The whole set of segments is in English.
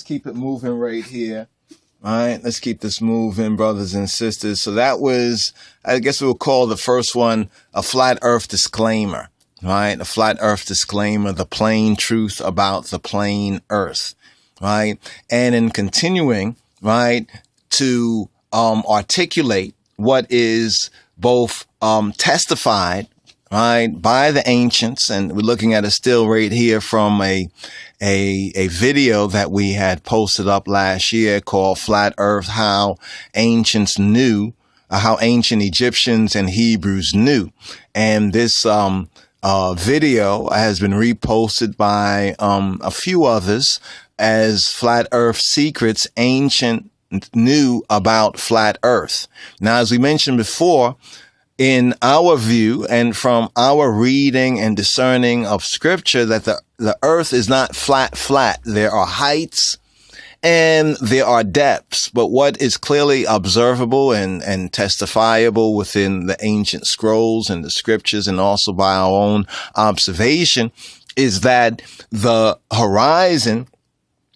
let's keep it moving right here. All right, let's keep this moving, brothers and sisters. So that was, I guess we'll call the first one a flat earth disclaimer, right? A flat earth disclaimer, the plain truth about the plain earth, right? And in continuing, right, to articulate what is both testified, right, by the ancients, and we're looking at a still right here from a video that we had posted up last year called Flat Earth, how ancients knew, how ancient Egyptians and Hebrews knew. And this video has been reposted by a few others as Flat Earth Secrets Ancient Knew About Flat Earth. Now, as we mentioned before, in our view and from our reading and discerning of scripture, that the earth is not flat. There are heights and there are depths. But what is clearly observable and testifiable within the ancient scrolls and the scriptures, and also by our own observation, is that the horizon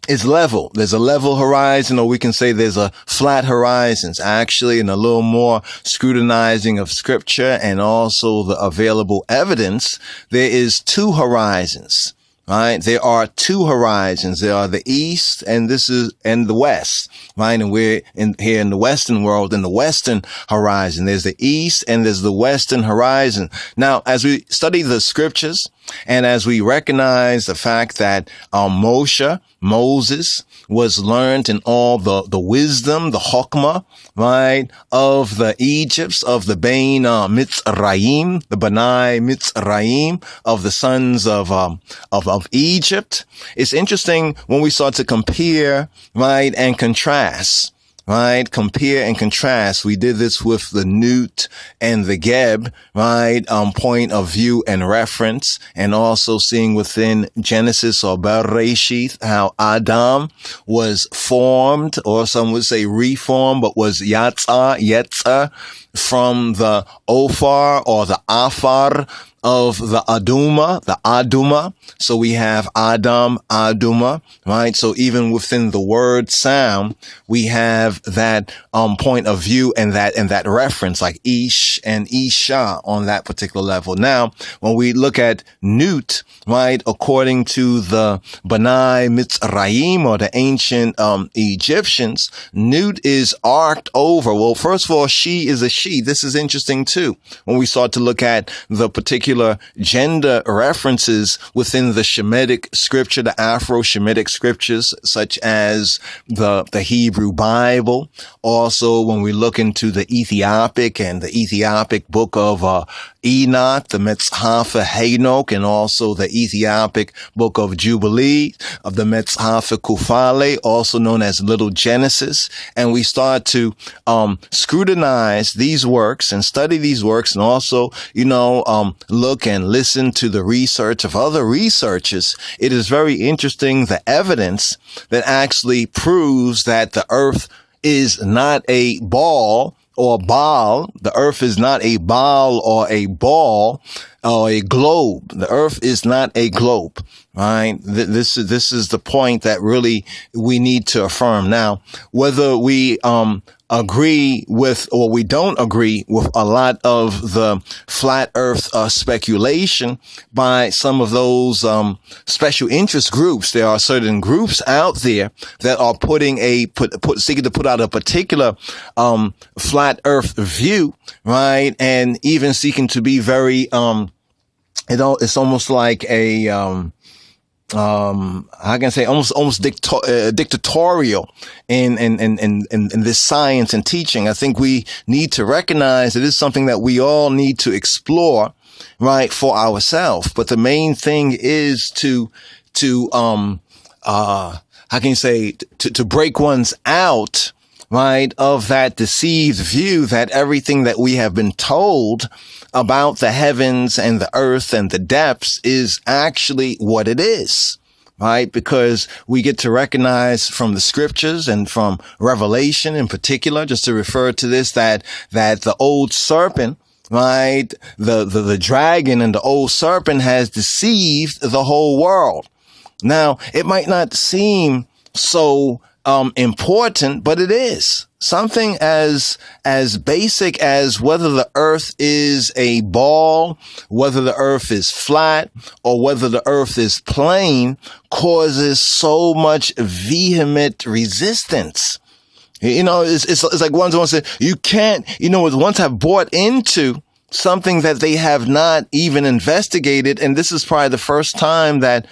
is level. There's a level horizon, or we can say there's a flat horizon. Actually, in a little more scrutinizing of scripture and also the available evidence, there is two horizons, right? There are two horizons. There are the east and the west, right? And we're here in the Western world, in the Western horizon. There's the east and there's the Western horizon. Now, as we study the scriptures, and as we recognize the fact that Moses was learned in all the wisdom, the chokmah, right, of the Egypts, of the Bnei Mitzrayim, the Bnei Mitzrayim, of the sons of Egypt. It's interesting when we start to compare, right, and contrast. Right? Compare and contrast. We did this with the Newt and the Geb, right? Point of view and reference, and also seeing within Genesis or Bereshith how Adam was formed, or some would say reformed, but was Yetzer from the Ophar or the Afar of the Aduma. So we have Adam, Aduma, right? So even within the word sound, we have that point of view and that reference, like Ish and Isha on that particular level. Now, when we look at Nut, right, according to the Bnei Mitzrayim or the ancient Egyptians, Nut is arced over. Well, first of all, she is a she. This is interesting too. When we start to look at the particular gender references within the Shemitic scripture, the Afro-Shemitic scriptures, such as the Hebrew Bible. Also, when we look into the Ethiopic book of Enoch, the Metzhafa Hanok, and also the Ethiopic book of Jubilee, of the Metzhafa Kufale, also known as Little Genesis. And we start to scrutinize these works and study these works, and also, look and listen to the research of other researchers. It is very interesting, the evidence that actually proves that the earth is not a ball or ball. The earth is not a ball or a ball or a globe. The earth is not a globe, right? This is the point that really we need to affirm. Now, whether we agree with or we don't agree with a lot of the flat earth speculation by some of those special interest groups, there are certain groups out there that are seeking to put out a particular flat earth view, right? And even seeking to be very it's almost like a I can say almost dictatorial in this science and teaching. I think we need to recognize that it's something that we all need to explore, right, for ourselves. But the main thing is to break one's out, right, of that deceived view that everything that we have been told about the heavens and the earth and the depths is actually what it is, right? Because we get to recognize from the scriptures and from Revelation in particular, just to refer to this, that the old serpent, right, the dragon and the old serpent has deceived the whole world. Now, it might not seem so important, but it is something as basic as whether the earth is a ball, whether the earth is flat, or whether the earth is plane, causes so much vehement resistance. It's like ones say you can't, once have bought into something that they have not even investigated. And this is probably the first time that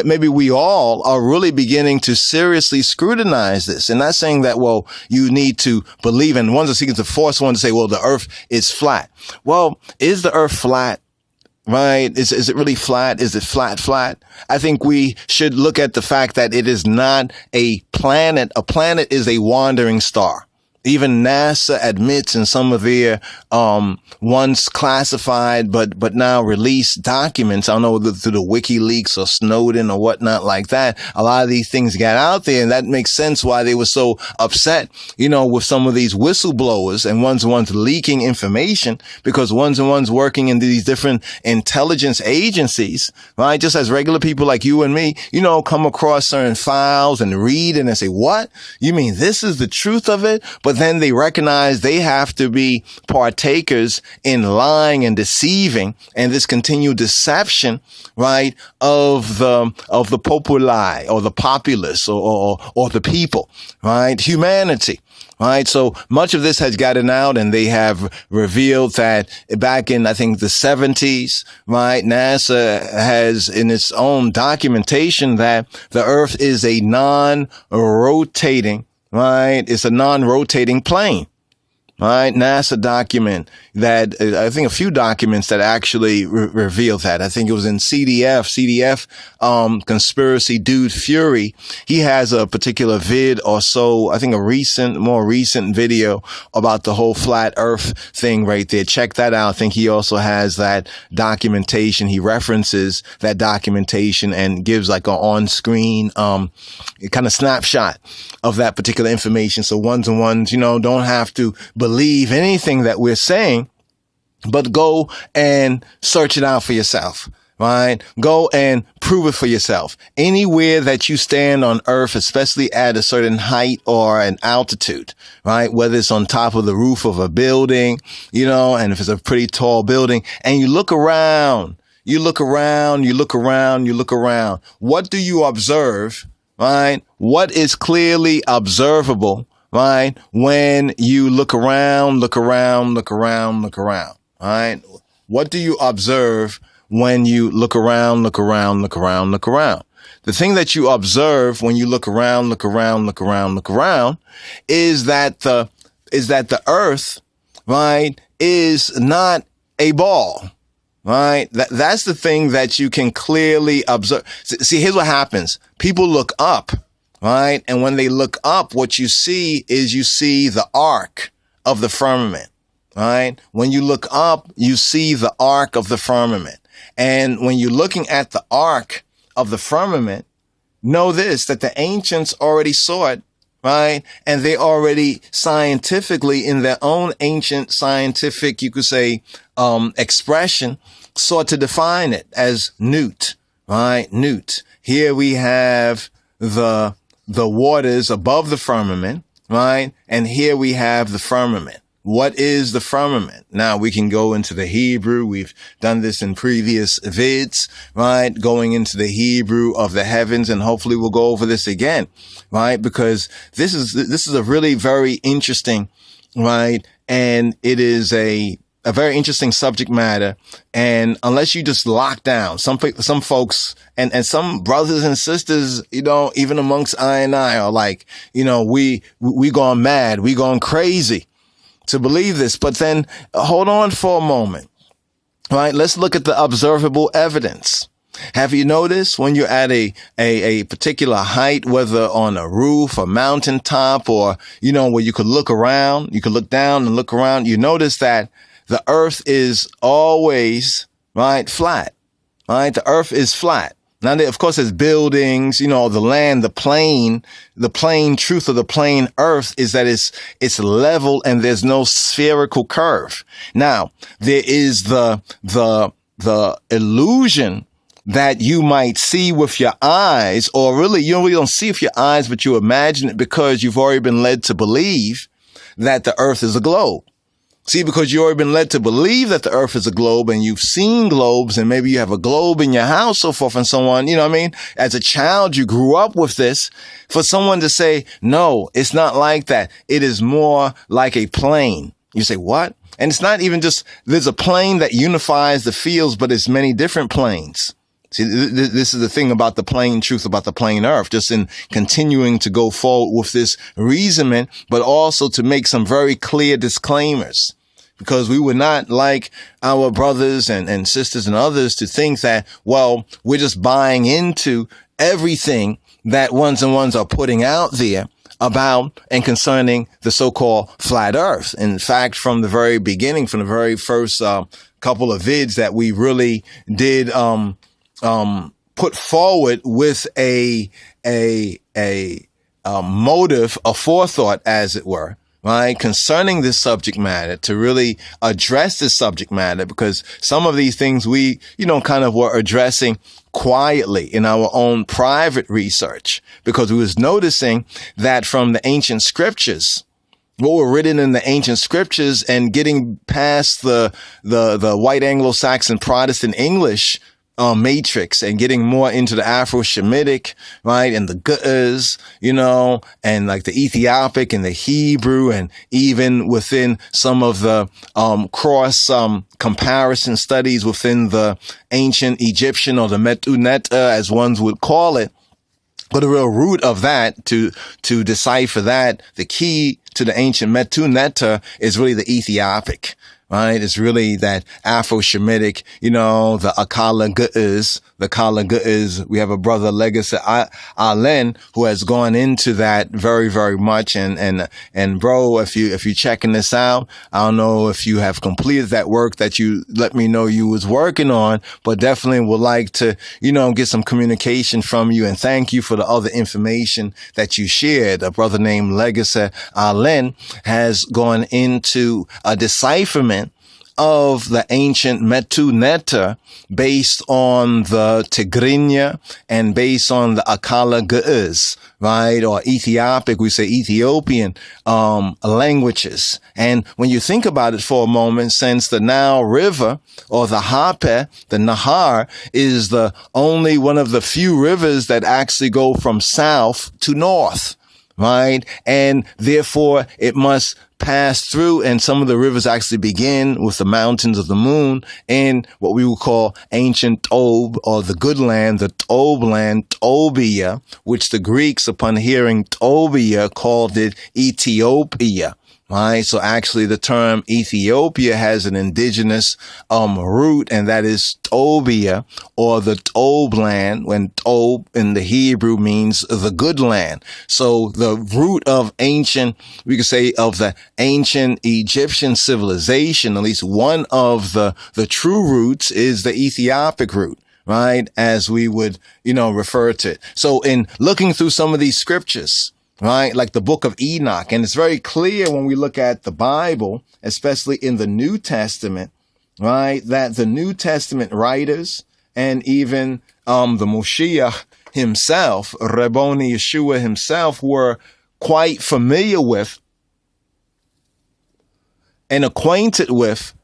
maybe we all are really beginning to seriously scrutinize this. And not saying that, well, you need to believe, and ones are seeking to force one to say, well, the earth is flat. Well, is the earth flat? Right? Is it really flat? Is it flat? I think we should look at the fact that it is not a planet. A planet is a wandering star. Even NASA admits in some of their once classified but now released documents, I don't know whether through the WikiLeaks or Snowden or whatnot like that, a lot of these things got out there, and that makes sense why they were so upset, with some of these whistleblowers and ones leaking information, because ones working in these different intelligence agencies, right? Just as regular people like you and me, come across certain files and read and they say, what? You mean this is the truth of it? But then they recognize they have to be partakers in lying and deceiving, and this continued deception, right, of the populi, or the populace, or the people, right, humanity. Right. So much of this has gotten out, and they have revealed that back in, I think, the 70s, right, NASA has in its own documentation that the earth is a non-rotating, right? It's a non-rotating plane. Right. NASA document that, I think a few documents that actually reveal that. I think it was in CDF, conspiracy dude Fury. He has a particular vid or so, I think more recent video about the whole flat earth thing right there. Check that out. I think he also has that documentation. He references that documentation and gives like an on-screen, kind of snapshot of that particular information. So ones, don't have to believe anything that we're saying, but go and search it out for yourself, right? Go and prove it for yourself. Anywhere that you stand on earth, especially at a certain height or an altitude, right? Whether it's on top of the roof of a building, and if it's a pretty tall building, and you look around, what do you observe, right? What is clearly observable, right? When you look around, right? What do you observe when you look around? The thing that you observe when you look around, is that the earth, right, is not a ball. Right? That's the thing that you can clearly observe. See, here's what happens. People look up, right? And when they look up, what you see is the arc of the firmament, right? When you look up, you see the arc of the firmament. And when you're looking at the arc of the firmament, know this, that the ancients already saw it, right? And they already scientifically, in their own ancient scientific, you could say, expression, sought to define it as newt, right? Newt. Here we have the waters above the firmament, right? And here we have the firmament. What is the firmament? Now we can go into the Hebrew. We've done this in previous vids, right? Going into the Hebrew of the heavens, and hopefully we'll go over this again, right? Because this is a really very interesting, right? And it is a very interesting subject matter. And unless you just lock down, some folks and some brothers and sisters, even amongst I and I are like, we gone mad, we gone crazy to believe this. But then hold on for a moment, right? Let's look at the observable evidence. Have you noticed when you're at a particular height, whether on a roof, a mountaintop, or, where you could look around, you could look down and look around, you notice that the earth is always, right, flat, right? The earth is flat. Now, of course, there's buildings, the land, the plain truth of the plain earth is that it's level and there's no spherical curve. Now, there is the illusion, that you might see with your eyes, or really you really don't see with your eyes, but you imagine it because you've already been led to believe that the earth is a globe. See, because you've already been led to believe that the earth is a globe, and you've seen globes, and maybe you have a globe in your house, so forth and so on. You know what I mean? As a child, you grew up with this. For someone to say, no, it's not like that. It is more like a plane. You say, what? And it's not even just, there's a plane that unifies the fields, but it's many different planes. See, this is the thing about the plain truth about the plain earth, just in continuing to go forward with this reasoning, but also to make some very clear disclaimers, because we would not like our brothers and sisters and others to think that, well, we're just buying into everything that ones and ones are putting out there about and concerning the so-called flat earth. In fact, from the very beginning, from the very first couple of vids that we really did put forward with a motive, a forethought, as it were, right, concerning this subject matter, to really address this subject matter, because some of these things we, kind of were addressing quietly in our own private research, because we was noticing that from the ancient scriptures, what were written in the ancient scriptures, and getting past the white Anglo-Saxon Protestant English matrix, and getting more into the Afro-Shemitic, right, and the Gu'as, and like the Ethiopic and the Hebrew, and even within some of the cross comparison studies within the ancient Egyptian, or the Metu Neter, as ones would call it. But the real root of that, to decipher that, the key to the ancient Metu Neter is really the Ethiopic. Right? It's really that Afro-Shemitic, the Akala Gu'as, we have a brother, Legacy Allen, who has gone into that very, very much. And bro, if you're checking this out, I don't know if you have completed that work that you let me know you was working on, but definitely would like to, get some communication from you, and thank you for the other information that you shared. A brother named Legacy Allen has gone into a decipherment of the ancient Metu Neter based on the Tigrinya and based on the Akala Gu'as, right? Or Ethiopic, we say Ethiopian, languages. And when you think about it for a moment, since the Nile River, or the Hape, the Nahar, is the only one of the few rivers that actually go from south to north, right? And therefore it must pass through, and some of the rivers actually begin with the mountains of the moon in what we would call ancient Tob, or the good land, the Tob land, Tobia, which the Greeks, upon hearing Tobia, called it Ethiopia. Right. So actually the term Ethiopia has an indigenous root, and that is Tobia, or the Tob land, when Tob in the Hebrew means the good land. So the root of ancient, we could say, of the ancient Egyptian civilization, at least one of the true roots, is the Ethiopic root. Right, as we would, refer to it. So in looking through some of these scriptures, right, like the book of Enoch, and it's very clear when we look at the Bible, especially in the New Testament, right, that the New Testament writers, and even the Moshiach himself, Rabboni Yeshua himself, were quite familiar with and acquainted with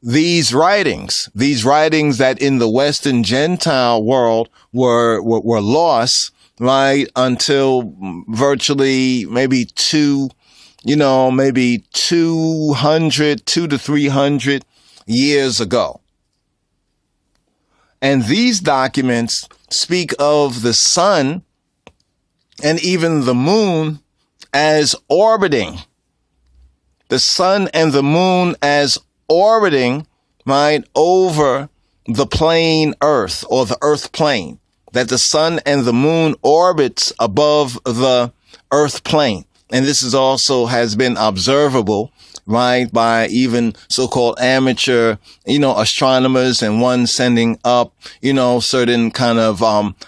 these writings that in the Western Gentile world were lost, right, until virtually maybe 200 to 300 years ago. And these documents speak of the sun and even the moon as orbiting. The sun and the moon as orbiting, right, over the plane Earth, or the Earth plane. That the sun and the moon orbits above the Earth plane. And this is also has been observable, right, by even so-called amateur, astronomers, and one sending up, certain kind of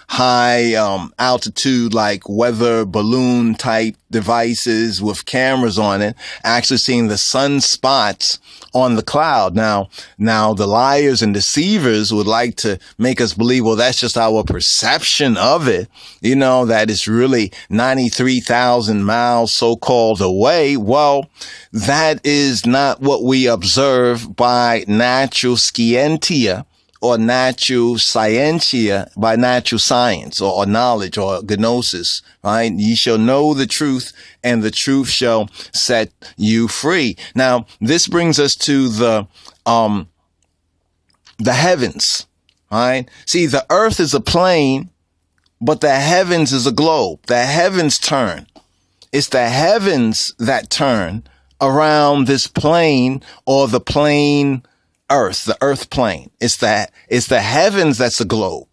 high altitude, like weather balloon type devices with cameras on it, actually seeing the sunspots on the cloud. Now the liars and deceivers would like to make us believe, well, that's just our perception of it, that it's really 93,000 miles so-called away. Well, that is not what we observe by natural scientia, or natural scientia, by natural science or knowledge or gnosis, right? Ye shall know the truth, and the truth shall set you free. Now, this brings us to the heavens, right? See, the earth is a plane, but the heavens is a globe. The heavens turn. It's the heavens that turn around this plane, or the plane earth, the earth plane. It's the heavens that's a globe,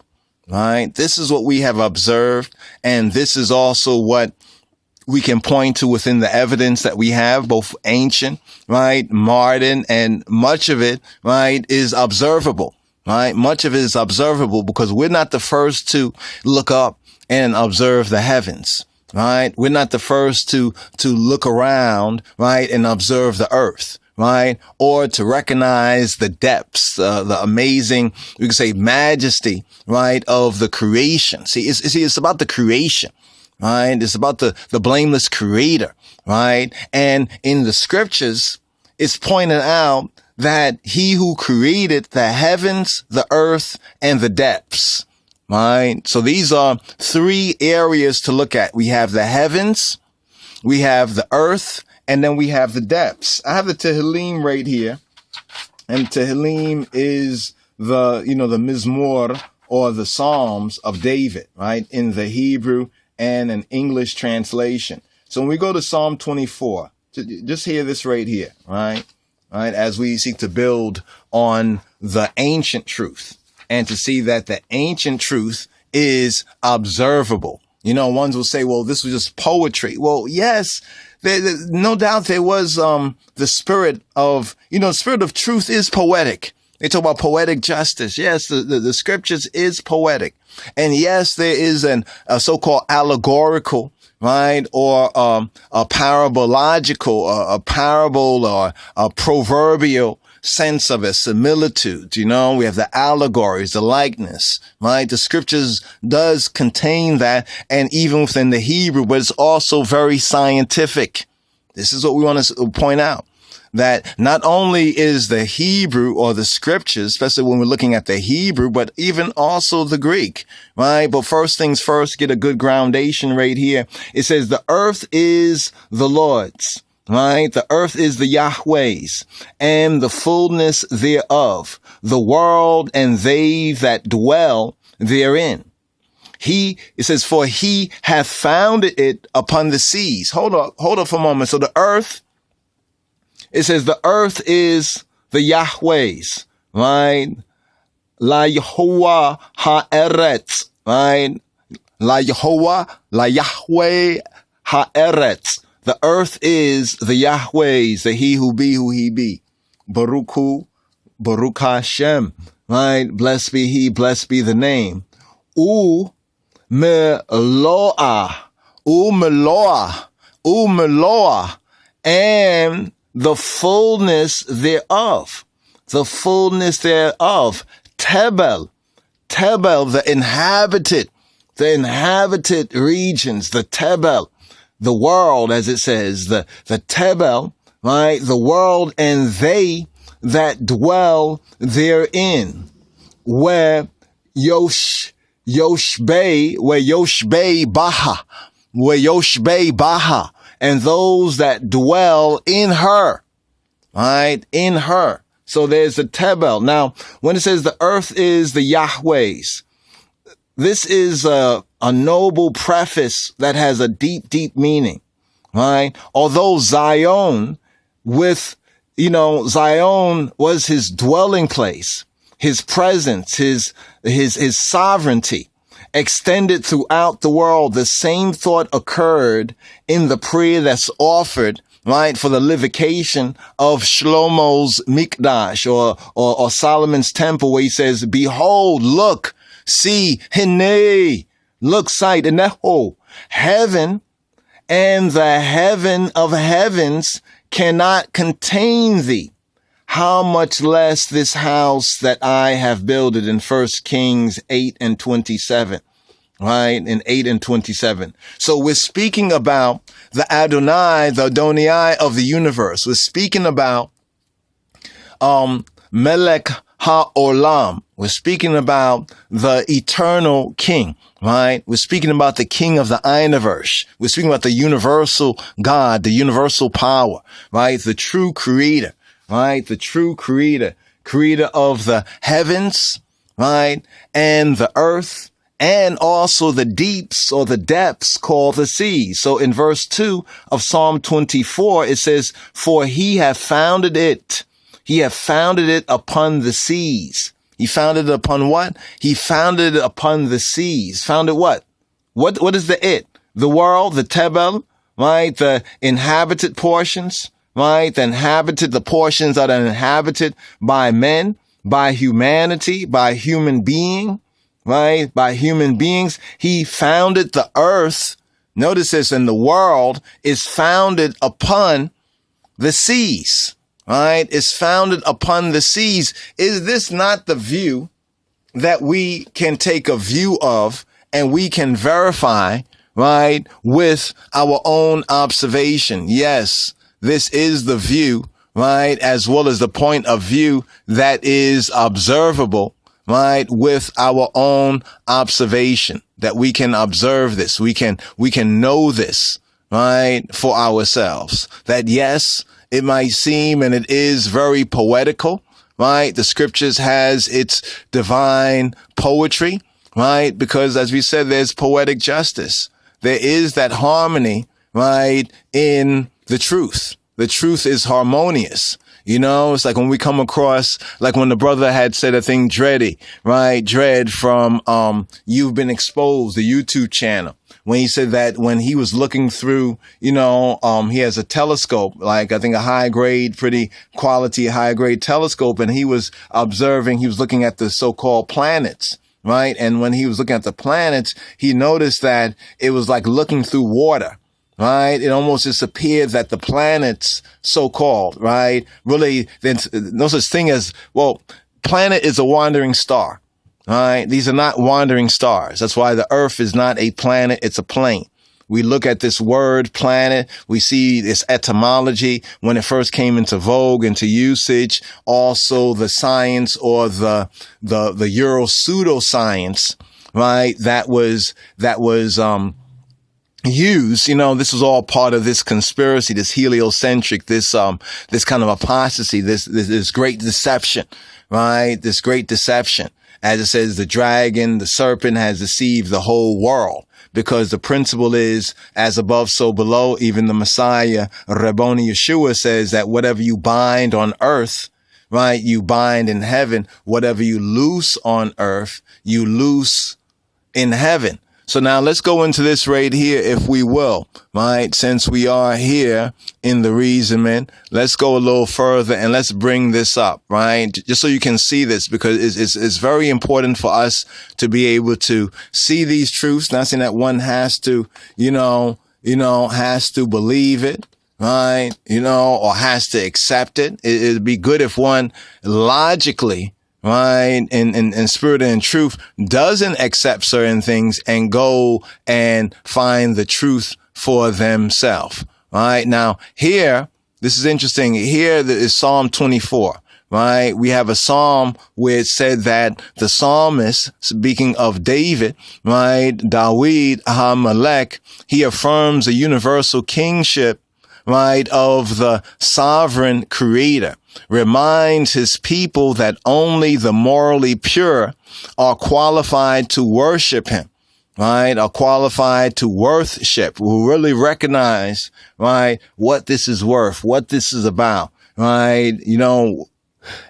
right? This is what we have observed. And this is also what we can point to within the evidence that we have, both ancient, right, modern, and much of it, right, is observable, right? Much of it is observable because we're not the first to look up and observe the heavens, right? We're not the first to look around, right, and observe the earth, right? Or to recognize the depths, the amazing, we could say, majesty, right, of the creation. See, it's about the creation, right? It's about the blameless creator, right? And in the scriptures, it's pointed out that he who created the heavens, the earth, and the depths, right? So these are three areas to look at. We have the heavens, we have the earth, and then we have the depths. I have the Tehillim right here. And Tehillim is the Mizmor, or the Psalms of David, right? In the Hebrew and an English translation. So when we go to Psalm 24, just hear this right here, right? Right? As we seek to build on the ancient truth, and to see that the ancient truth is observable. Ones will say, well, this was just poetry. Well, yes, no doubt there was the spirit of, the spirit of truth is poetic. They talk about poetic justice. Yes, the scriptures is poetic. And yes, there is a so-called allegorical, right, or a parabological, a parable, or a proverbial sense of a similitude. We have the allegories, the likeness, right? The scriptures does contain that, and even within the Hebrew, but it's also very scientific. This is what we want to point out, that not only is the Hebrew, or the scriptures, especially when we're looking at the Hebrew, but even also the Greek, right? But first things first, get a good groundation right here. It says the earth is the Lord's, right? The earth is the Yahweh's, and the fullness thereof, the world and they that dwell therein. It says, for he hath founded it upon the seas. Hold up for a moment. So the earth, it says the earth is the Yahweh's, right? La Yehovah ha'eretz, right? La Yehovah, la Yahweh ha'eretz. The earth is the Yahweh's, the he who be who he be. Baruch hu, Baruch Hashem, right? Blessed be he, blessed be the name. Meloah, and the fullness thereof. The fullness thereof. Tebel, the inhabited regions, the Tebel. The world, as it says, the Tebel, right? The world and they that dwell therein, where Yoshbei Baha, and those that dwell in her, right? In her. So there's the Tebel. Now, when it says the earth is the Yahweh's, this is a noble preface that has a deep, deep meaning, right? Although Zion Zion was his dwelling place, his presence, his sovereignty extended throughout the world. The same thought occurred in the prayer that's offered, right, for the livocation of Shlomo's Mikdash, or Solomon's temple, where he says, behold, look, see, hine, look, sight, eneho, heaven and the heaven of heavens cannot contain thee. How much less this house that I have builded, in 1 Kings 8:27, right? In 8:27. So we're speaking about the Adonai, the Adonai of the universe. We're speaking about Melech HaOlam. We're speaking about the eternal king, right? We're speaking about the king of the universe. We're speaking about the universal God, the universal power, right? The true creator, right? The true creator, creator of the heavens, right? And the earth, and also the deeps or the depths called the seas. So in verse 2 of Psalm 24, it says, for he hath founded it. He hath founded it upon the seas. He founded it upon what? He founded it upon the seas. Founded what? What is the it? The world, the Tebel, right? The inhabited portions, right? The portions that are inhabited by men, by humanity, by human being, right? By human beings. He founded the earth. Notice this, and the world is founded upon the seas. Right? It's founded upon the seas. Is this not the view that we can take a view of and we can verify, right, with our own observation? Yes, this is the view, right, as well as the point of view that is observable, right, with our own observation, that we can observe this. We can know this, right, for ourselves. That yes, it might seem, and it is very poetical, right? The scriptures has its divine poetry, right? Because as we said, there's poetic justice. There is that harmony, right, in the truth. The truth is harmonious. You know, it's like when we come across, like when the brother had said a thing, Dreddy, right? Dredd from, You've Been Exposed, the YouTube channel. When he said that when he was looking through, you know, he has a telescope, like I think a high grade, pretty quality, high grade telescope. And he was observing, he was looking at the so-called planets, right? And when he was looking at the planets, he noticed that it was like looking through water. Right? It almost just appeared that the planets, so-called, right? Really, there's no such thing as, well, planet is a wandering star. All right. These are not wandering stars. That's why the earth is not a planet. It's a plane. We look at this word planet. We see this etymology when it first came into vogue, into usage. Also the science or the Euro pseudoscience, right? That was used, you know, this was all part of this conspiracy, this heliocentric, this kind of apostasy, this great deception, right? This great deception. As it says, the dragon, the serpent has deceived the whole world, because the principle is as above, so below. Even the Messiah, Rabboni Yeshua, says that whatever you bind on earth, right, you bind in heaven. Whatever you loose on earth, you loose in heaven. So now let's go into this right here, if we will, right? Since we are here in the reasonment, let's go a little further and let's bring this up, right? Just so you can see this, because it's very important for us to be able to see these truths. Not saying that one has to, has to believe it, right? Or has to accept it. It'd be good if one logically, right, in spirit and in truth, doesn't accept certain things and go and find the truth for themselves. Right now, here, this is interesting. Here is Psalm 24. Right, we have a psalm where it said that the psalmist, speaking of David, right, Dawid HaMelech, he affirms a universal kingship, right, of the sovereign creator, reminds his people that only the morally pure are qualified to worship him, right, are qualified to worship, who really recognize, right, what this is worth, what this is about, right,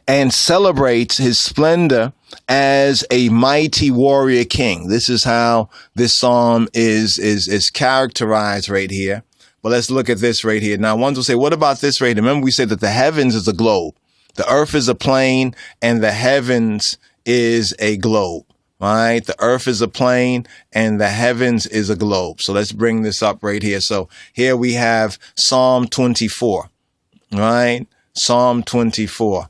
and celebrates his splendor as a mighty warrior king. This is how this psalm is characterized right here. But let's look at this right here. Now, one will say, what about this right here? Remember, we said that the heavens is a globe. The earth is a plane and the heavens is a globe, right? The earth is a plane and the heavens is a globe. So let's bring this up right here. So here we have Psalm 24, right? Psalm 24,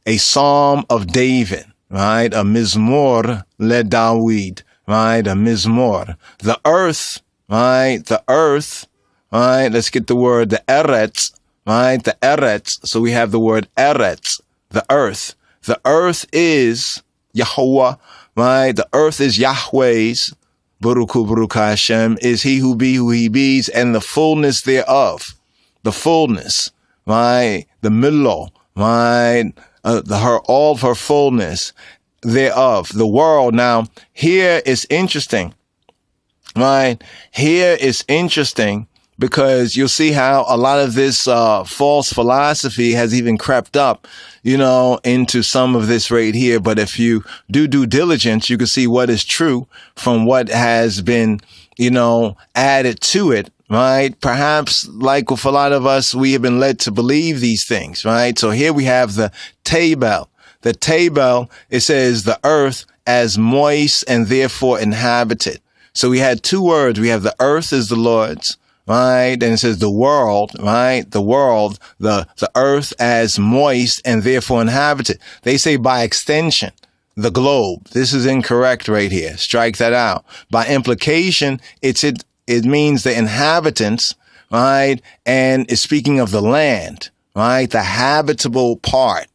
a Psalm of David, right? A Mizmor le David, right? A Mizmor. The earth, right? The earth, right? Let's get the word, the Eretz, right? The Eretz. So we have the word Eretz, the earth. The earth is Yahweh, right? The earth is Yahweh's. Baruchu Baruch Hashem is he who be who he be's, and the fullness thereof. The fullness, right? The Milo, right? All of her fullness thereof. The world. Now, here is interesting, right? Here is interesting because you'll see how a lot of this false philosophy has even crept up, into some of this right here. But if you do due diligence, you can see what is true from what has been, added to it, right? Perhaps like with a lot of us, we have been led to believe these things, right? So here we have the table. The table, it says the earth as moist and therefore inhabited. So we had two words. We have the earth is the Lord's, right? And it says the world, right? The world, the earth as moist and therefore inhabited. They say by extension, the globe. This is incorrect right here. Strike that out. By implication, it means the inhabitants, right? And it's speaking of the land, right? The habitable part,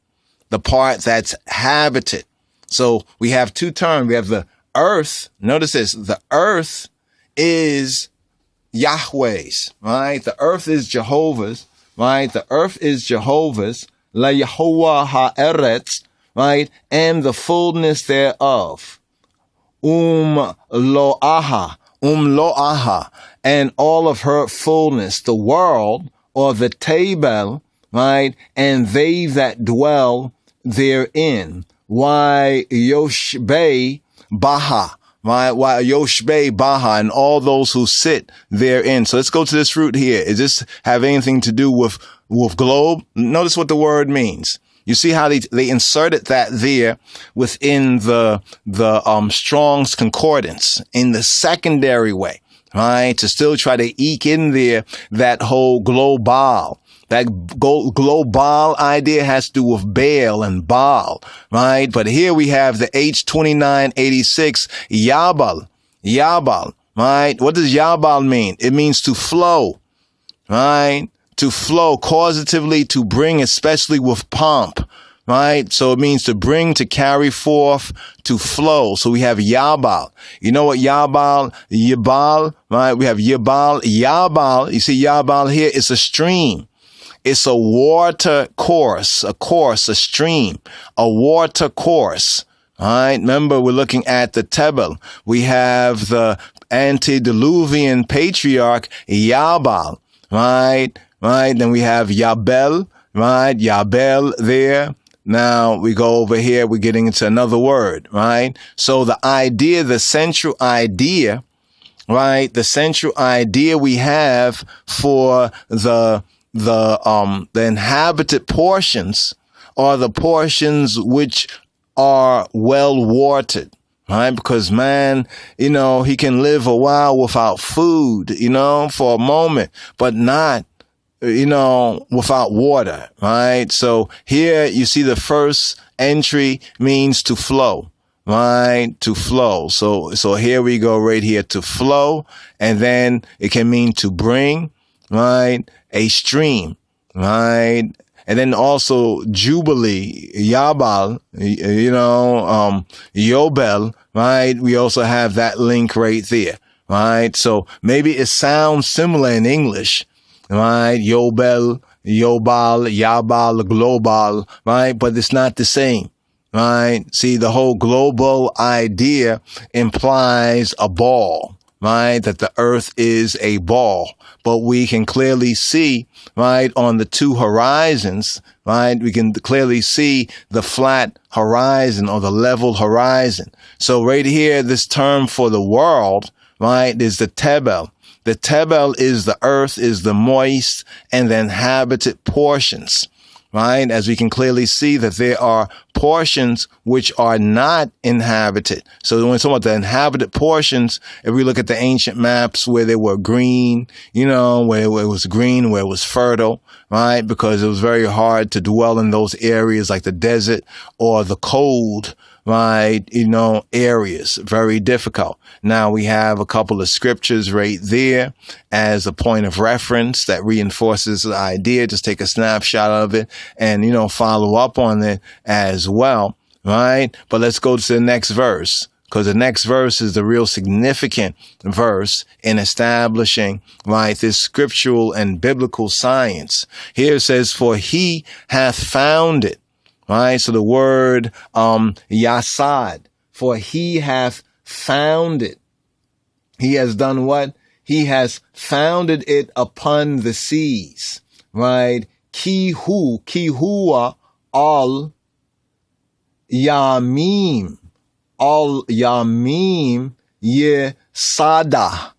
the part that's habited. So we have two terms. We have the earth. Notice this. The earth is Yahweh's, right? The earth is Jehovah's, right? The earth is Jehovah's, La Yehovah ha'eretz, right? And the fullness thereof. Lo'aha, and all of her fullness, the world, or the table, right? And they that dwell therein. Why Yoshbei Baha, right? Why Yoshbei Baha, and all those who sit therein. So let's go to this root here. Does this have anything to do with globe? Notice what the word means. You see how they inserted that there within the Strong's Concordance in the secondary way, right? To still try to eke in there that whole global. That global idea has to do with Baal and Baal, right? But here we have the H2986 Yabal, right? What does Yabal mean? It means to flow, right? To flow, causatively to bring, especially with pomp, right? So it means to bring, to carry forth, to flow. So we have Yabal. You know what Yabal, right? We have Yabal. You see Yabal here, it's a stream. It's a water course, a stream, a water course. All right. Remember, we're looking at the Tebel. We have the antediluvian patriarch Yabal, right? Right. Then we have Yabel, right? Yabel there. Now we go over here. We're getting into another word, right? So the idea, the central idea, right? The central idea we have for the inhabited portions are the portions which are well watered, right? Because man, he can live a while without food, for a moment, but not, without water, right? So here you see the first entry means to flow, right? To flow. So here we go right here, to flow. And then it can mean to bring, right? A stream, right? And then also Jubilee, Yabal, Yobel, right? We also have that link right there, right? So maybe it sounds similar in English, right? Yobel, Yobal, Yabal, Global, right? But it's not the same, right? See, the whole global idea implies a ball, right? That the earth is a ball. But we can clearly see, right, on the two horizons, right? We can clearly see the flat horizon or the level horizon. So right here, this term for the world, right, is the Tebel. The Tebel is the earth, is the moist and the inhabited portions, right? As we can clearly see that there are portions which are not inhabited. So when we talk about the inhabited portions, if we look at the ancient maps where they were green, where it was green, where it was fertile, right? Because it was very hard to dwell in those areas like the desert or the cold, right? Areas, very difficult. Now we have a couple of scriptures right there as a point of reference that reinforces the idea. Just take a snapshot of it and, follow up on it as well, right? But let's go to the next verse, because the next verse is the real significant verse in establishing, right, this scriptural and biblical science. Here it says, for he hath found it. Right. So the word, yasad, for he hath found it. He has done what? He has founded it upon the seas. Right. Kihua, al yamim, yisada,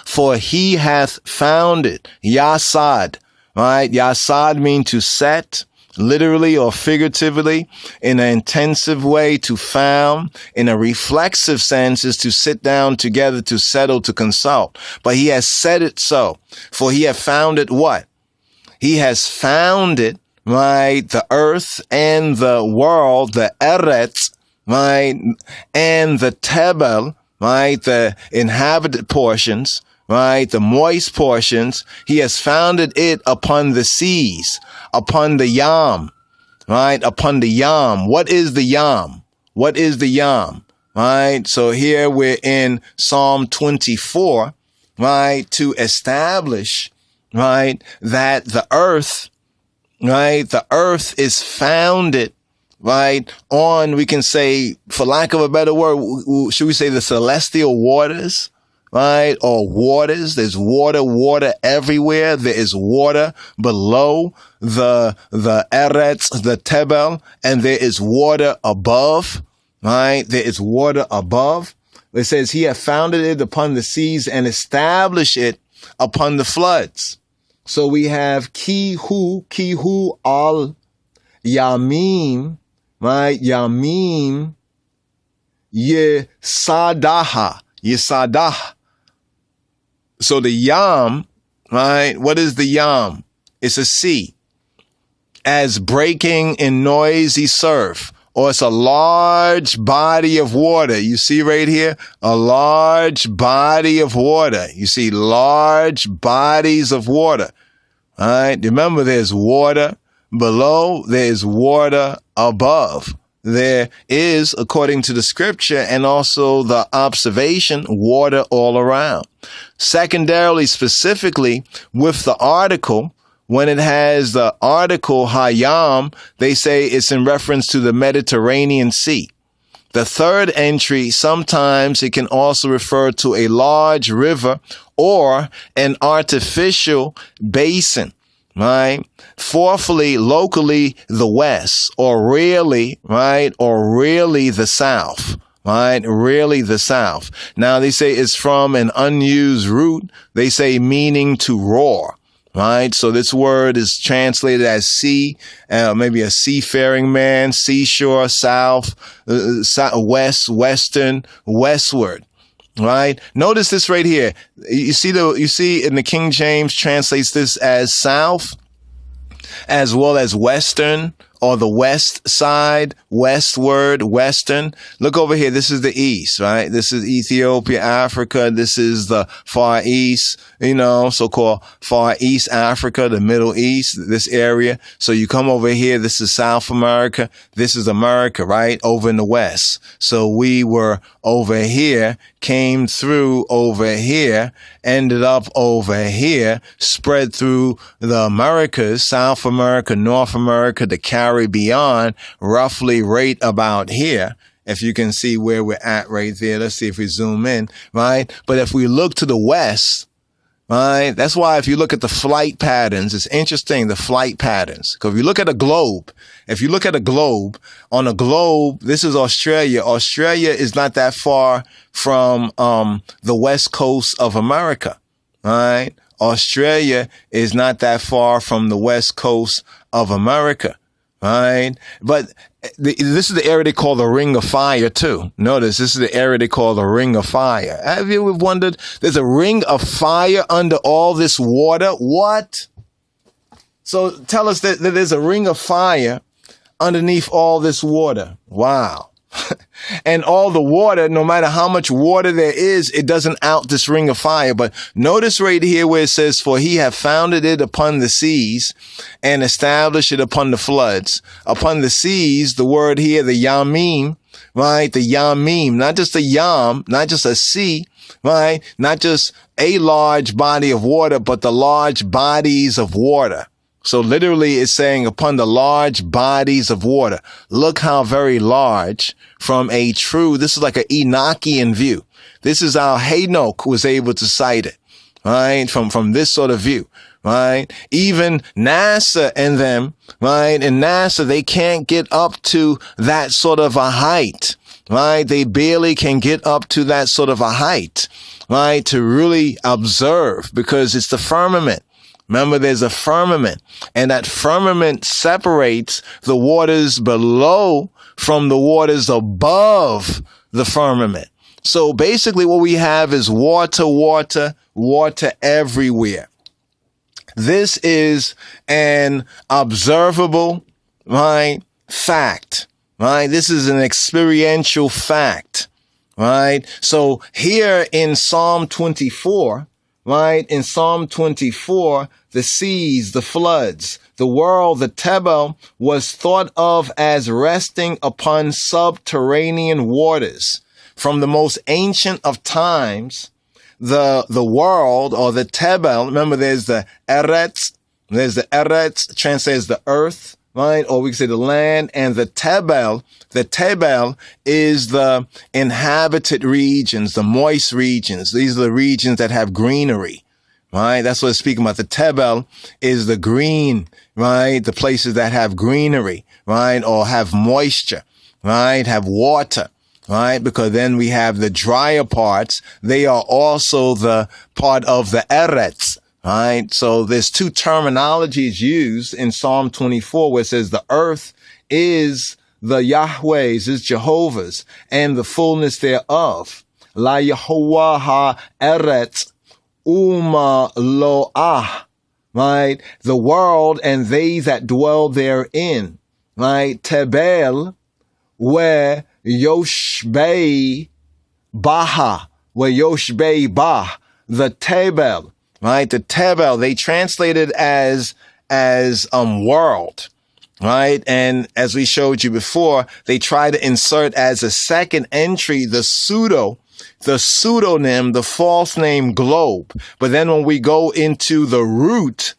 for he hath found it. Yasad. Right? Yasad means to set, literally or figuratively, in an intensive way, to found. In a reflexive sense is to sit down together, to settle, to consult. But he has said it so. For he hath found it what? He has founded, right, the earth and the world, the eretz, right, and the tebel, right, the inhabited portions, right, the moist portions. He has founded it upon the seas, upon the yam, right, upon the yam. What is the yam? What is the yam? Right. So here we're in Psalm 24, right, to establish, right, that the earth, right, the earth is founded, right, on, we can say, for lack of a better word, should we say the celestial waters? Right? Or waters. There's water everywhere. There is water below the eretz, the tebel, and there is water above. Right? There is water above. It says he hath founded it upon the seas and established it upon the floods. So we have kihu al yamim, right? Yamim yisadaha. So the yam, right? What is the yam? It's a sea. As breaking in noisy surf, or it's a large body of water. You see right here, a large body of water. You see large bodies of water. All right. Remember, there's water below. There's water above. There is, according to the scripture and also the observation, water all around. Secondarily, specifically with the article, when it has the article Hayam, they say it's in reference to the Mediterranean Sea. The third entry, sometimes it can also refer to a large river or an artificial basin. Right. Fourthly, locally, the West, or really, right, or really the South, right, really the South. Now they say it's from an unused root. They say meaning to roar, right? So this word is translated as sea, maybe a seafaring man, seashore, south, west, western, westward. Right. Notice this right here. You see in the King James translates this as south as well as western, or the west side, westward, western. Look over here. This is the east, right? This is Ethiopia, Africa. This is the Far East, so-called Far East Africa, the Middle East, this area. So you come over here. This is South America. This is America, right? Over in the West. So we were over here, came through over here, ended up over here, spread through the Americas, South America, North America, the Caribbean, roughly right about here. If you can see where we're at right there. Let's see if we zoom in, right? But if we look to the west, right, that's why if you look at the flight patterns, it's interesting, the flight patterns. Because if you look at a globe, on a globe, this is Australia. Australia is not that far from the west coast of America, right? Australia is not that far from the west coast of America, right? But this is the area they call the Ring of Fire too. Notice this is the area they call the Ring of Fire. Have you ever wondered, there's a ring of fire under all this water? What? So tell us that there's a ring of fire underneath all this water. Wow. And all the water, no matter how much water there is, it doesn't out this ring of fire. But notice right here where it says, for he hath founded it upon the seas and established it upon the floods. Upon the seas, the word here, the yamim, right? The yamim, not just a yam, not just a sea, right? Not just a large body of water, but the large bodies of water. So literally it's saying upon the large bodies of water. Look how very large from a true, this is like an Enochian view. This is how Enoch was able to cite it, right? From this sort of view, right? Even NASA and them, right? And NASA, they can't get up to that sort of a height, right? They barely can get up to that sort of a height, right? To really observe, because it's the firmament. Remember, there's a firmament, and that firmament separates the waters below from the waters above the firmament. So basically what we have is water, water, water everywhere. This is an observable, right, fact, right? This is an experiential fact, right? So here in Psalm 24, right, in Psalm 24, the seas, the floods, the world, the Tebel was thought of as resting upon subterranean waters. From the most ancient of times, the world, or the Tebel, remember there's the Eretz, translates the earth, right? Or we can say the land, and the Tebel is the inhabited regions, the moist regions. These are the regions that have greenery, right? That's what it's speaking about. The Tebel is the green, right? The places that have greenery, right? Or have moisture, right? Have water, right? Because then we have the drier parts. They are also the part of the Eretz, right? So there's two terminologies used in Psalm 24 where it says the earth is the Yahweh's, is Jehovah's, and the fullness thereof. La Yehovah ha-eretz uma lo'ah, right? The world and they that dwell therein, right? Tebel where Yoshbei Baha, where Yoshbei Bah, the Tebel, right? The Tebel, they translate it as world, right? And as we showed you before, they try to insert as a second entry the pseudonym, the false name globe. But then when we go into the root,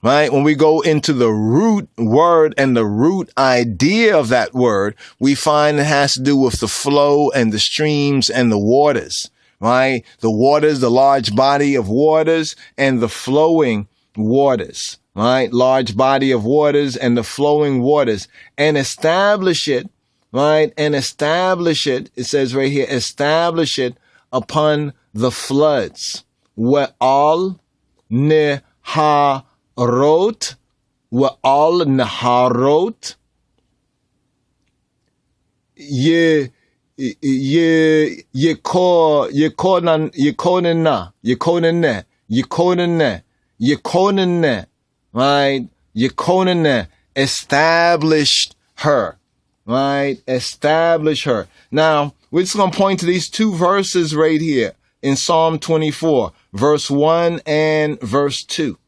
right? When we go into the root word and the root idea of that word, we find it has to do with the flow and the streams and the waters, right? The waters, the large body of waters, and the flowing waters, right? Large body of waters and the flowing waters, and establish it, right? And establish it. It says right here, establish it upon the floods. We'al neharot, we'al neharot, Yekonene, right? Yekonene, established her, right? Establish her. Now, we're just going to point to these two verses right here in Psalm 24, verse 1 and verse 2,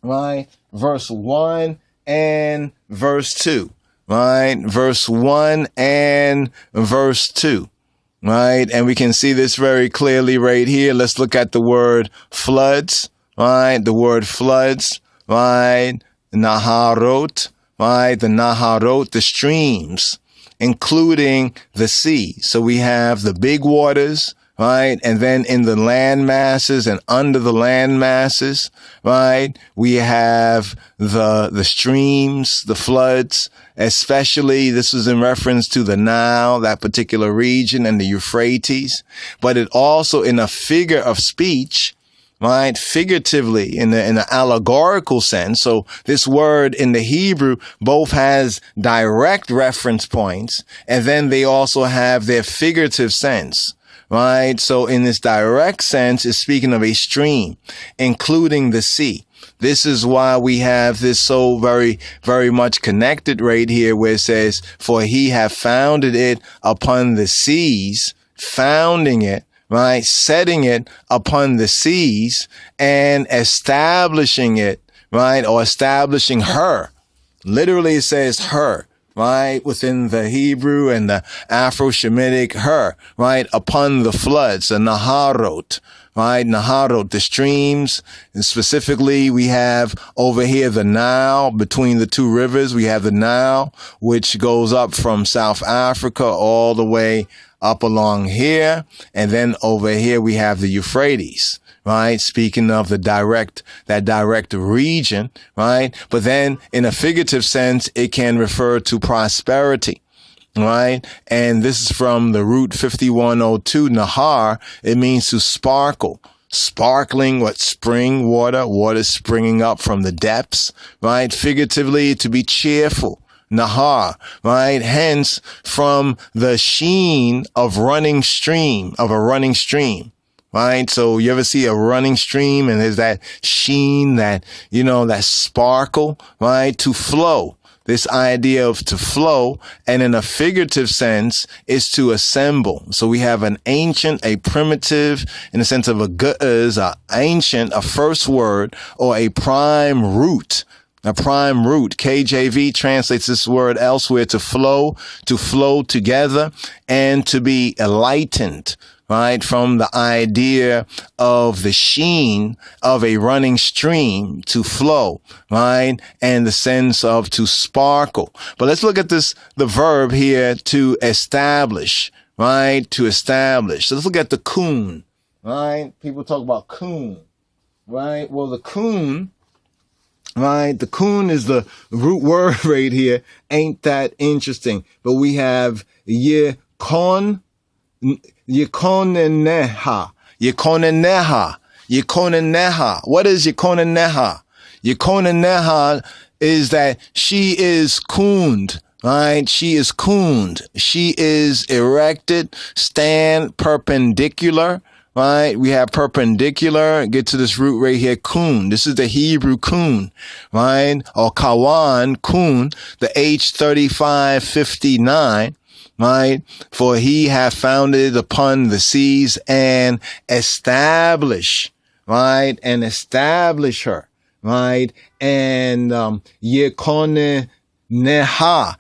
right? Verse 1 and verse 2, right? Verse 1 and verse 2. Right? And we can see this very clearly right here. Let's look at the word floods, right? The word floods, right? Naharot, right? The Naharot, the streams, including the sea. So we have the big waters, right? And then in the land masses and under the land masses, right? We have the streams, the floods, especially this was in reference to the Nile, that particular region, and the Euphrates, but it also in a figure of speech, right? Figuratively in the allegorical sense. So this word in the Hebrew both has direct reference points, and then they also have their figurative sense, right? So in this direct sense, it's speaking of a stream, including the sea. This is why we have this so very, very much connected right here where it says, for he hath founded it upon the seas, founding it, right? Setting it upon the seas and establishing it, right? Or establishing her. Literally it says her, right? Within the Hebrew and the Afro-Shemitic her, right? Upon the floods, the Naharot, right? Naharot, the streams. And specifically, we have over here the Nile, between the two rivers. We have the Nile, which goes up from South Africa all the way up along here. And then over here, we have the Euphrates, right? Speaking of that direct region, right? But then in a figurative sense, it can refer to prosperity. Right. And this is from the root 5102, Nahar. It means to sparkle, sparkling, spring water springing up from the depths, right? Figuratively, to be cheerful. Nahar, right? Hence from the sheen of a running stream, right? So you ever see a running stream and there's that sheen, that sparkle, right? To flow. This idea of to flow, and in a figurative sense, is to assemble. So we have an ancient, a primitive, in the sense of a ge'ez, a ancient, a first word, or a prime root. A prime root. KJV translates this word elsewhere to flow together, and to be enlightened. Right, from the idea of the sheen of a running stream, to flow, right, and the sense of to sparkle. But let's look at the verb here, to establish, right, to establish. So let's look at the kun, right? People talk about kun, right? Well, the kun, right, the kun is the root word right here. Ain't that interesting? But we have yekon, Yekoneneha. What is Yekoneneha? Yekoneneha is that she is kuned, right? She is kuned. She is erected, stand perpendicular, right? We have perpendicular. Get to this root right here, kun. This is the Hebrew kun, right? Or kawan, kun, the H3559. Right? For he hath founded upon the seas and establish, right? And establish her, right? And, Yekone Neha.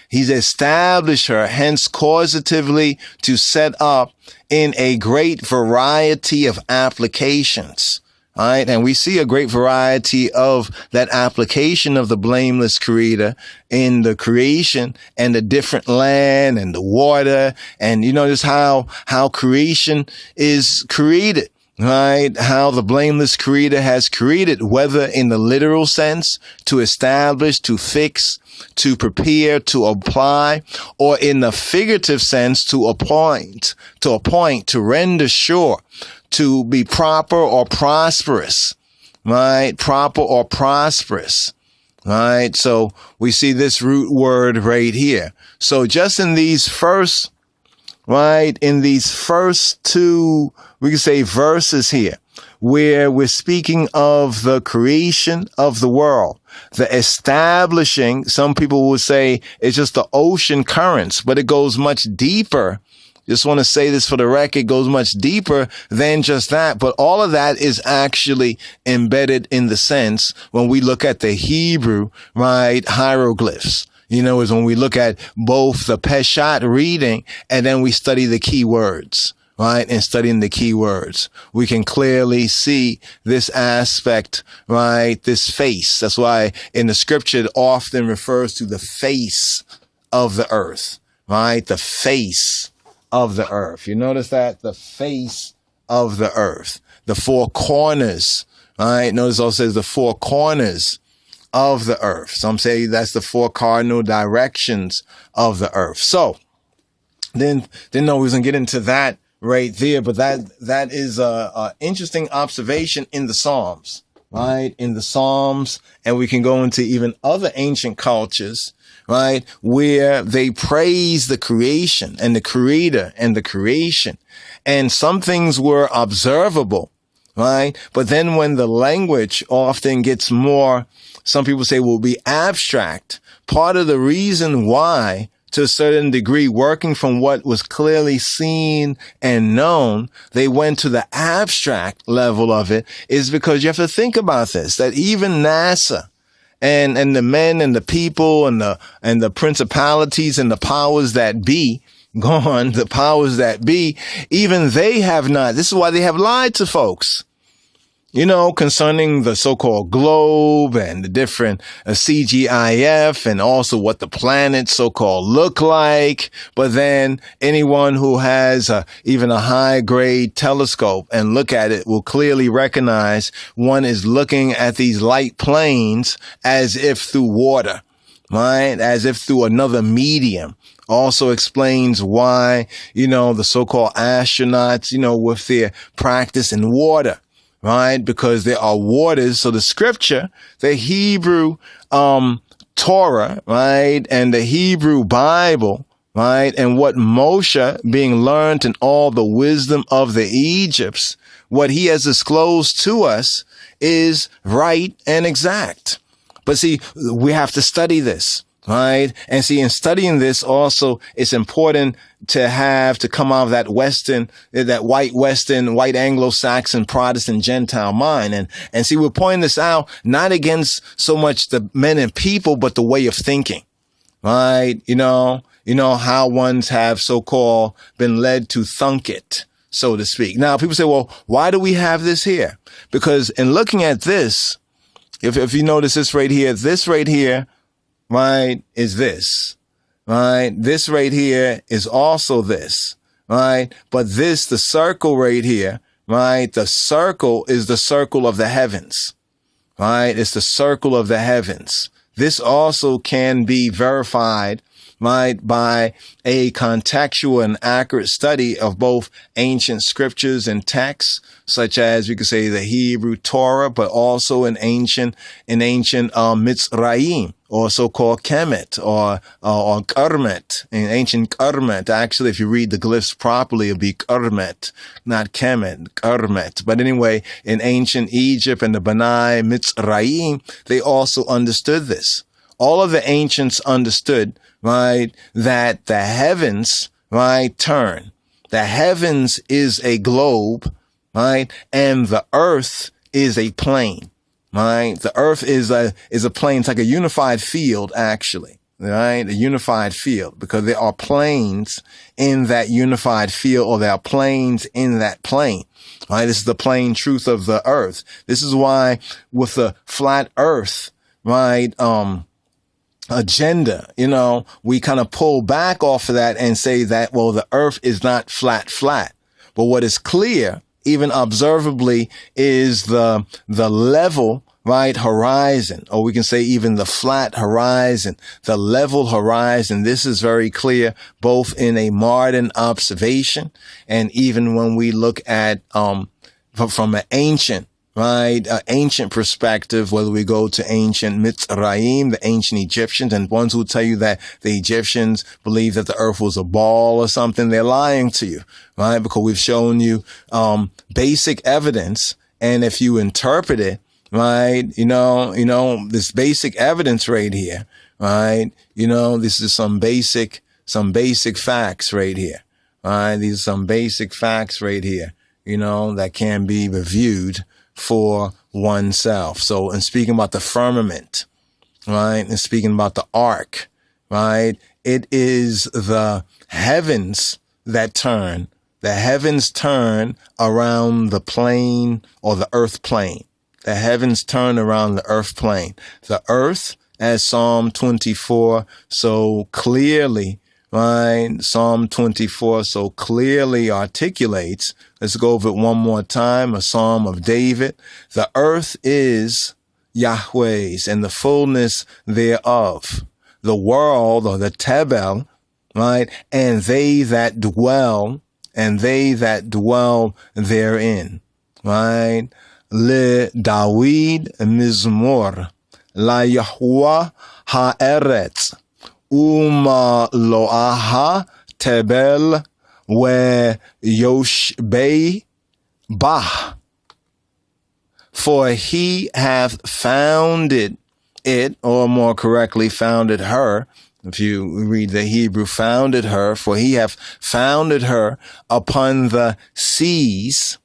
He's established her, hence causatively to set up in a great variety of applications. All right. And we see a great variety of that application of the blameless creator in the creation and the different land and the water. And just how creation is created, right? How the blameless creator has created, whether in the literal sense, to establish, to fix, to prepare, to apply, or in the figurative sense, to appoint, to render sure, to be proper or prosperous, right? Proper or prosperous, right? So we see this root word right here. So just in these first, right, in these first two, we can say verses here, where we're speaking of the creation of the world, the establishing, some people would say it's just the ocean currents, but it goes much deeper. Just want to say this for the record, it goes much deeper than just that. But all of that is actually embedded in the sense when we look at the Hebrew, right, hieroglyphs. Is when we look at both the Peshat reading and then we study the key words, right? And studying the key words, we can clearly see this aspect, right? This face. That's why in the scripture it often refers to the face of the earth, right? The face of the earth. You notice that? The face of the earth. The four corners, right? Notice it also says the four corners of the earth. Some say that's the four cardinal directions of the earth. So then we was going to get into that right there. But that is a interesting observation in the Psalms, right? In the Psalms, and we can go into even other ancient cultures, right, where they praise the creation and the creator and the creation. And some things were observable, right? But then when the language often gets more, some people say will be abstract. Part of the reason why, to a certain degree, working from what was clearly seen and known, they went to the abstract level of it, is because you have to think about this, that even NASA and the men and the people and the principalities and the powers that be, the powers that be, even they have not. This is why they have lied to folks, concerning the so-called globe and the different CGIF and also what the planets so-called look like. But then anyone who has even a high-grade telescope and look at it will clearly recognize one is looking at these light planes as if through water, right? As if through another medium. Also explains why, the so-called astronauts, with their practice in water, right? Because there are waters. So the scripture, the Hebrew Torah, right? And the Hebrew Bible, right? And what Moshe, being learned in all the wisdom of the Egypts, what he has disclosed to us is right and exact. But see, we have to study this. Right. And see, in studying this also, it's important to come out of that white Anglo-Saxon Protestant Gentile mind. And see, we're pointing this out not against so much the men and people, but the way of thinking. Right. How ones have so-called been led to thunk it, so to speak. Now, people say, well, why do we have this here? Because in looking at this, if you notice this right here, right, is this, right? This right here is also this, right? But the circle right here, right? The circle is the circle of the heavens, right? It's the circle of the heavens. This also can be verified, right, by a contextual and accurate study of both ancient scriptures and texts, such as we could say the Hebrew Torah, but also in ancient Mitzrayim, or so-called Kemet, or Kermet, in ancient Kermet. Actually, if you read the glyphs properly, it'll be Kermet, not Kemet, Kermet. But anyway, in ancient Egypt and the Benai Mitzrayim, they also understood this. All of the ancients understood, right, that the heavens, right, turn. The heavens is a globe, right, and the earth is a plane. Right. The earth is a plane. It's like a unified field, actually. Right. A unified field, because there are planes in that unified field, or there are planes in that plane. Right. This is the plain truth of the earth. This is why with the flat earth, right, agenda, we kind of pull back off of that and say that, well, the earth is not flat. But what is clear, even observably, is the level, right, horizon, or we can say even the flat horizon, the level horizon. This is very clear, both in a modern observation and even when we look at from an ancient, right, ancient perspective, whether we go to ancient Mitzrayim, the ancient Egyptians, and ones who tell you that the Egyptians believe that the earth was a ball or something, they're lying to you, right? Because we've shown you basic evidence, and if you interpret it, right, this basic evidence right here, right, this is some basic facts right here, right? These are some basic facts right here, that can be reviewed for oneself. So, in speaking about the firmament, right, and speaking about the ark, right, it is the heavens that turn. The heavens turn around the plane, or the earth plane. The heavens turn around the earth plane. The earth, as Psalm 24 so clearly, right, Psalm 24 so clearly articulates. Let's go over it one more time, a Psalm of David. The earth is Yahweh's, and the fullness thereof. The world, or the Tebel, right, and they that dwell and they that dwell therein. Right? Le Dawid Mizmor, La Yahweh Haaretz, Loaha Tebel, We Yoshbei Bah. For he hath founded it, or more correctly, founded her. If you read the Hebrew, founded her, for he hath founded her upon the seas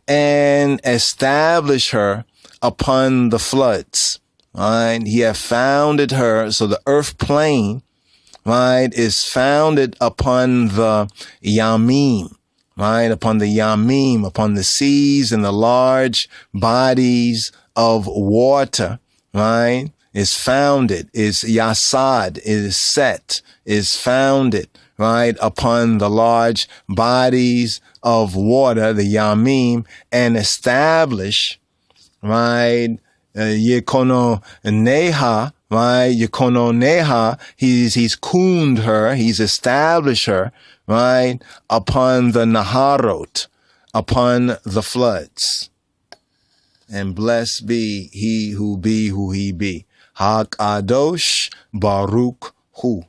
and established her upon the floods. Right? He hath founded her, so the earth plane, right, is founded upon the Yamim. Right, upon the Yamim, upon the seas and the large bodies of water, right, is founded, is Yasad, is set, is founded, right, upon the large bodies of water, the Yamim, and establish, right, Yekono Neha, right, Yekono Neha, he's cooned her, he's established her, right, upon the Naharot, upon the floods. And blessed be he who he be. HaKadosh Baruch Hu.